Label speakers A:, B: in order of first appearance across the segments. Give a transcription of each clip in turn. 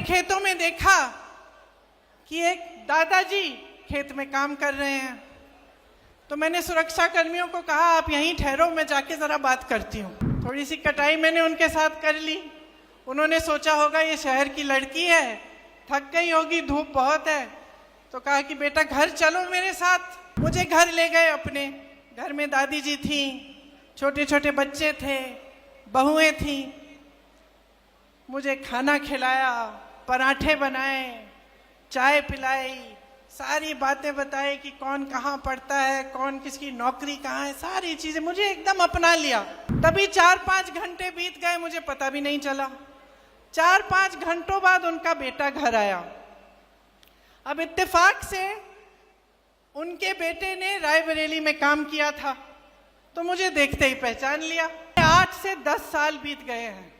A: खेतों में देखा कि एक दादाजी खेत में काम कर रहे हैं, तो मैंने सुरक्षा कर्मियों को कहा आप यहीं ठहरो, मैं जाके ज़रा बात करती हूँ। थोड़ी सी कटाई मैंने उनके साथ कर ली। उन्होंने सोचा होगा ये शहर की लड़की है, थक गई होगी, धूप बहुत है, तो कहा कि बेटा घर चलो मेरे साथ। मुझे घर ले गए अपने। घर में दादी जी थी, छोटे छोटे बच्चे थे, बहुएं थीं। मुझे खाना खिलाया, पराठे बनाए, चाय पिलाई, सारी बातें बताई कि कौन कहाँ पढ़ता है, कौन किसकी नौकरी कहाँ है, सारी चीज़ें मुझे एकदम अपना लिया। तभी 4-5 घंटे बीत गए, मुझे पता भी नहीं चला। 4-5 घंटों बाद उनका बेटा घर आया। अब इत्तेफाक से उनके बेटे ने रायबरेली में काम किया था, तो मुझे देखते ही पहचान लिया। 8 से 10 साल बीत गए हैं।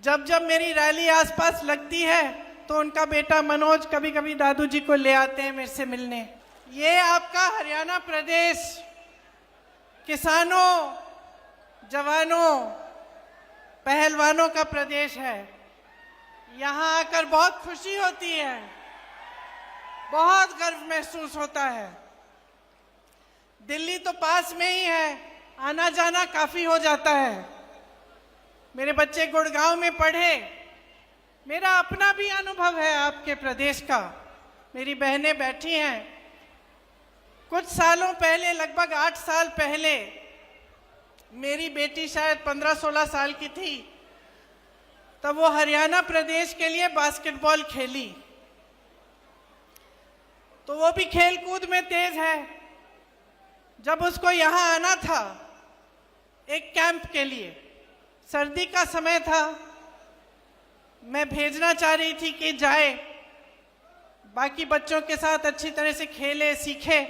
A: जब जब मेरी रैली आसपास लगती है तो उनका बेटा मनोज कभी कभी दादू जी को ले आते हैं मेरे से मिलने। ये आपका हरियाणा प्रदेश किसानों, जवानों, पहलवानों का प्रदेश है। यहाँ आकर बहुत खुशी होती है, बहुत गर्व महसूस होता है। दिल्ली तो पास में ही है, आना जाना काफी हो जाता है। मेरे बच्चे गुड़गांव में पढ़े। मेरा अपना भी अनुभव है आपके प्रदेश का। मेरी बहनें बैठी हैं। कुछ सालों पहले, लगभग 8 साल पहले, मेरी बेटी शायद 15-16 साल की थी, तब वो हरियाणा प्रदेश के लिए बास्केटबॉल खेली। तो वो भी खेल कूद में तेज है। जब उसको यहाँ आना था एक कैंप के लिए, सर्दी का समय था, मैं भेजना चाह रही थी कि जाए, बाकी बच्चों के साथ अच्छी तरह से खेले, सीखे।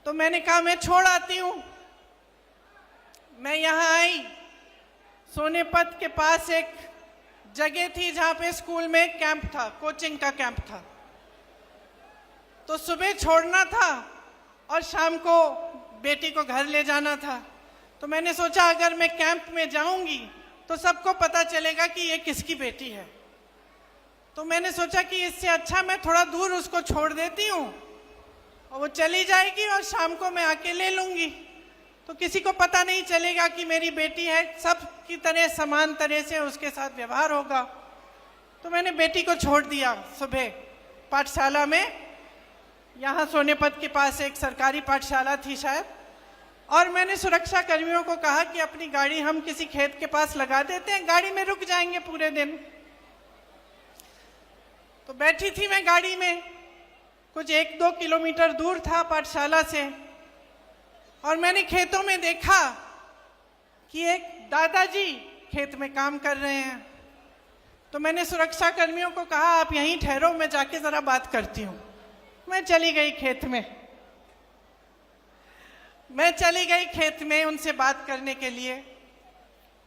A: तो मैंने कहा मैं छोड़ आती हूँ। मैं यहाँ आई। सोनेपत के पास एक जगह थी जहाँ पे स्कूल में एक कैंप था, कोचिंग का कैंप था। तो सुबह छोड़ना था और शाम को बेटी को घर ले जाना था। तो मैंने सोचा अगर मैं कैंप में जाऊंगी तो सबको पता चलेगा कि ये किसकी बेटी है। तो मैंने सोचा कि इससे अच्छा मैं थोड़ा दूर उसको छोड़ देती हूँ और वो चली जाएगी और शाम को मैं आके ले लूंगी, तो किसी को पता नहीं चलेगा कि मेरी बेटी है। सब की तरह समान तरह से उसके साथ व्यवहार होगा। तो मैंने बेटी को छोड़ दिया सुबह पाठशाला में। यहाँ सोनेपत के पास एक सरकारी पाठशाला थी शायद, और मैंने सुरक्षा कर्मियों को कहा कि अपनी गाड़ी हम किसी खेत के पास लगा देते हैं, गाड़ी में रुक जाएंगे पूरे दिन। तो बैठी थी मैं गाड़ी में, कुछ 1-2 किलोमीटर दूर था पाठशाला से, और मैंने खेतों में देखा कि एक दादाजी खेत में काम कर रहे हैं। तो मैंने सुरक्षा कर्मियों को कहा आप यहीं ठहरो, मैं जाके जरा बात करती हूँ। मैं चली गई खेत में उनसे बात करने के लिए।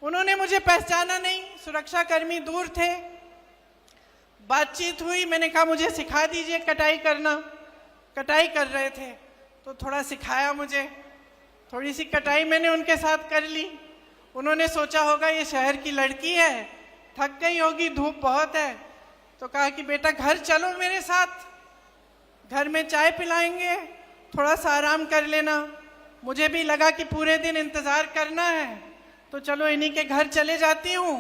A: उन्होंने मुझे पहचाना नहीं, सुरक्षा कर्मी दूर थे। बातचीत हुई, मैंने कहा मुझे सिखा दीजिए कटाई करना। कटाई कर रहे थे तो थोड़ा सिखाया मुझे। थोड़ी सी कटाई मैंने उनके साथ कर ली। उन्होंने सोचा होगा ये शहर की लड़की है, थक गई होगी, धूप बहुत है, तो कहा कि बेटा घर चलो मेरे साथ, घर में चाय पिलाएंगे, थोड़ा सा आराम कर लेना। मुझे भी लगा कि पूरे दिन इंतज़ार करना है, तो चलो इन्हीं के घर चले जाती हूँ,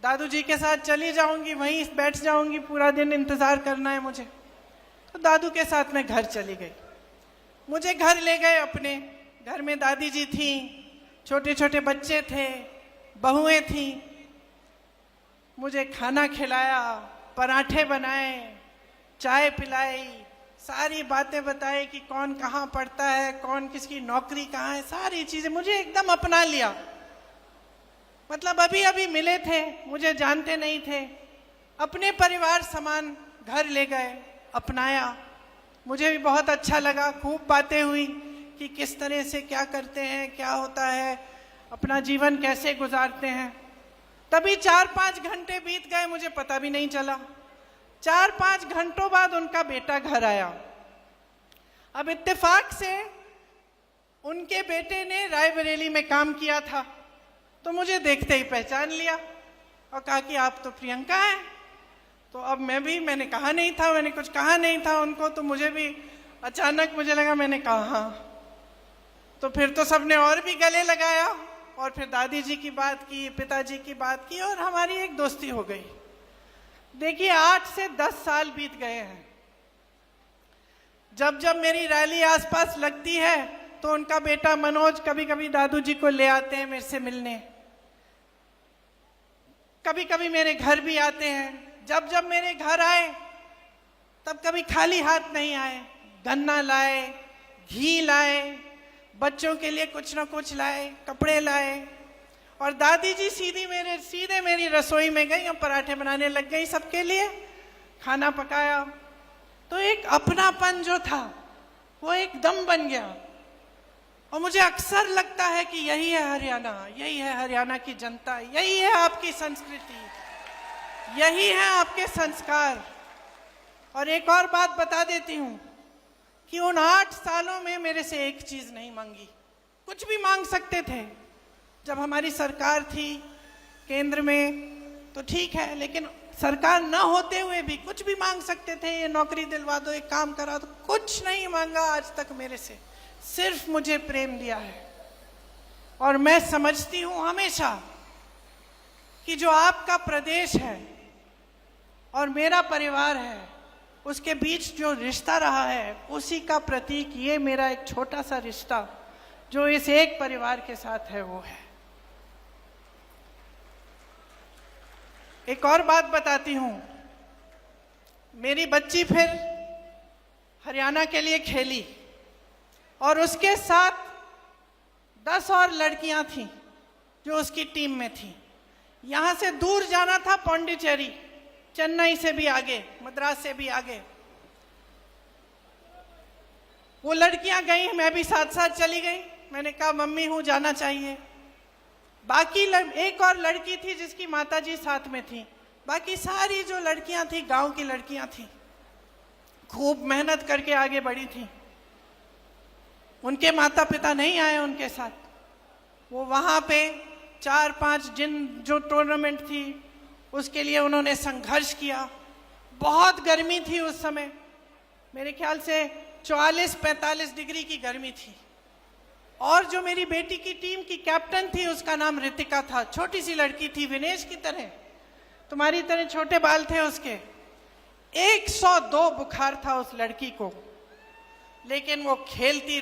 A: दादू जी के साथ चली जाऊँगी, वहीं बैठ जाऊँगी, पूरा दिन इंतज़ार करना है मुझे। तो दादू के साथ मैं घर चली गई। मुझे घर ले गए अपने। घर में दादी जी थी, छोटे छोटे बच्चे थे, बहुएं थीं। मुझे खाना खिलाया, पराठे बनाए, चाय पिलाई, सारी बातें बताई कि कौन कहाँ पढ़ता है, कौन किसकी नौकरी कहाँ है, सारी चीज़ें मुझे एकदम अपना लिया। मतलब अभी अभी मिले थे, मुझे जानते नहीं थे, अपने परिवार समान घर ले गए, अपनाया। मुझे भी बहुत अच्छा लगा। खूब बातें हुई कि किस तरह से क्या करते हैं, क्या होता है, अपना जीवन कैसे गुजारते हैं। तभी 4-5 घंटे बीत गए, मुझे पता भी नहीं चला। 4-5 घंटों बाद उनका बेटा घर आया। अब इत्तेफाक से उनके बेटे ने रायबरेली में काम किया था, तो मुझे देखते ही पहचान लिया। और कहा कि आप तो प्रियंका हैं। तो अब मैंने कहा नहीं था, मैंने कुछ कहा नहीं था उनको, तो मुझे भी अचानक मुझे लगा, मैंने कहा हाँ। तो फिर तो सबने और भी गले लगाया और फिर दादी जी की बात की, पिताजी की बात की और हमारी एक दोस्ती हो गई। देखिए 8 से 10 साल बीत गए हैं। जब जब मेरी रैली आसपास लगती है तो उनका बेटा मनोज कभी कभी दादू जी को ले आते हैं मेरे से मिलने, कभी कभी मेरे घर भी आते हैं। जब जब मेरे घर आए तब कभी खाली हाथ नहीं आए, गन्ना लाए, घी लाए, बच्चों के लिए कुछ ना कुछ लाए, कपड़े लाए। और दादी जी सीधे मेरी रसोई में गई और पराठे बनाने लग गई, सबके लिए खाना पकाया। तो एक अपनापन जो था वो एकदम बन गया। और मुझे अक्सर लगता है कि यही है हरियाणा, यही है हरियाणा की जनता, यही है आपकी संस्कृति, यही है आपके संस्कार। और एक और बात बता देती हूँ कि उन 8 सालों में मेरे से एक चीज नहीं मांगी। कुछ भी मांग सकते थे, जब हमारी सरकार थी केंद्र में तो ठीक है, लेकिन सरकार न होते हुए भी कुछ भी मांग सकते थे, ये नौकरी दिलवा दो, एक काम करा दो। कुछ नहीं मांगा आज तक मेरे से, सिर्फ मुझे प्रेम दिया है। और मैं समझती हूं हमेशा कि जो आपका प्रदेश है और मेरा परिवार है, उसके बीच जो रिश्ता रहा है, उसी का प्रतीक ये मेरा एक छोटा सा रिश्ता जो इस एक परिवार के साथ है वो है। एक और बात बताती हूं, मेरी बच्ची फिर हरियाणा के लिए खेली और उसके साथ 10 और लड़कियां थीं जो उसकी टीम में थीं। यहां से दूर जाना था पौंडीचेरी, चेन्नई से भी आगे, मद्रास से भी आगे। वो लड़कियां गई, मैं भी साथ साथ चली गई। मैंने कहा मम्मी हूं, जाना चाहिए। बाकी एक और लड़की थी जिसकी माताजी साथ में थी। बाकी सारी जो लड़कियां थी गांव की लड़कियां थी, खूब मेहनत करके आगे बढ़ी थी। उनके माता पिता नहीं आए उनके साथ। वो वहां पे 4-5 दिन जो टूर्नामेंट थी उसके लिए उन्होंने संघर्ष किया। बहुत गर्मी थी उस समय, मेरे ख्याल से 44-45 डिग्री की गर्मी थी। और जो मेरी बेटी की टीम की कैप्टन थी उसका नाम रितिका था। छोटी सी लड़की थी, विनेश की तरह, तुम्हारी तरह छोटे बाल थे उसके। 102 बुखार था उस लड़की को, लेकिन वो खेलती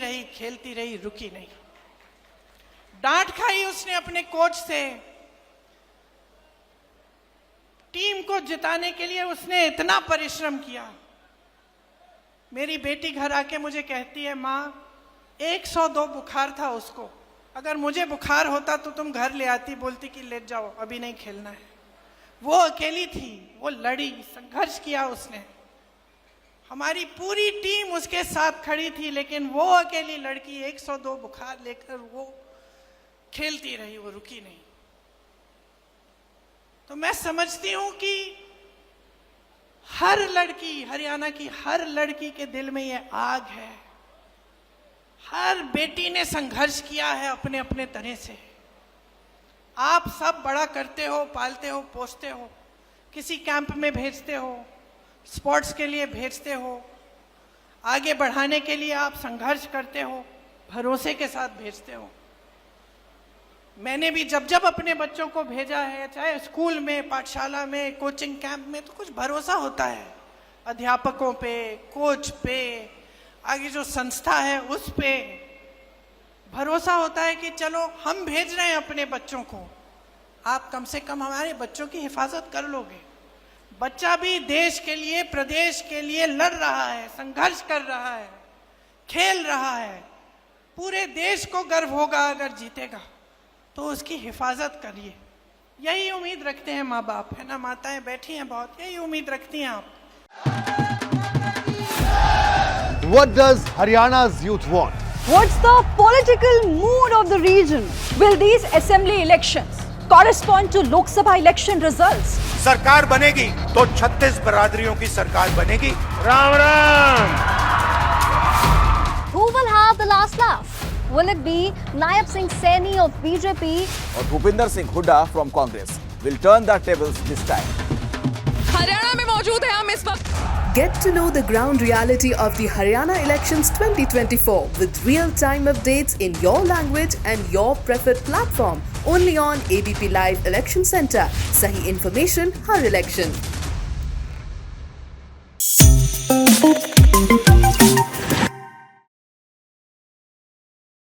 A: रही, रुकी नहीं। डांट खाई उसने अपने कोच से। टीम को जिताने के लिए उसने इतना परिश्रम किया। मेरी बेटी घर आके मुझे कहती है, माँ 102 बुखार था उसको, अगर मुझे बुखार होता तो तुम घर ले आती, बोलती कि ले जाओ अभी नहीं खेलना है। वो अकेली थी, वो लड़ी, संघर्ष किया उसने। हमारी पूरी टीम उसके साथ खड़ी थी, लेकिन वो अकेली लड़की 102 बुखार लेकर वो खेलती रही, वो रुकी नहीं। तो मैं समझती हूं कि हर लड़की, हरियाणा की हर लड़की के दिल में ये आग है। हर बेटी ने संघर्ष किया है अपने अपने तरह से। आप सब बड़ा करते हो, पालते हो, पोसते हो, किसी कैंप में भेजते हो, स्पोर्ट्स के लिए भेजते हो, आगे बढ़ाने के लिए आप संघर्ष करते हो, भरोसे के साथ भेजते हो। मैंने भी जब जब अपने बच्चों को भेजा है, चाहे स्कूल में, पाठशाला में, कोचिंग कैंप में, तो कुछ भरोसा होता है अध्यापकों पे, कोच पे, आगे जो संस्था है उस पे भरोसा होता है कि चलो हम भेज रहे हैं अपने बच्चों को, आप कम से कम हमारे बच्चों की हिफाजत कर लोगे। बच्चा भी देश के लिए, प्रदेश के लिए लड़ रहा है, संघर्ष कर रहा है, खेल रहा है। पूरे देश को गर्व होगा अगर जीतेगा, तो उसकी हिफाजत करिए। यही उम्मीद रखते हैं माँ बाप, है ना। माताएं बैठी हैं बहुत, यही उम्मीद रखती हैं आप।
B: What does Haryana's youth want?
C: What's the political mood of the region? Will these assembly elections correspond to Lok Sabha election results?
D: सरकार बनेगी तो 36 बरादरियों की सरकार बनेगी। Ram Ram.
E: Who will have the last laugh? Will it be Nayab Singh Saini of BJP
F: or Bhupinder Singh Hooda from Congress?
E: will turn the tables this time.
F: Haryana में मौजूद हैं हम इस वक्त।
G: Get to know the ground reality of the Haryana elections 2024 with real-time updates in your language and your preferred platform. Only on ABP Live Election Center. Sahi information, har election.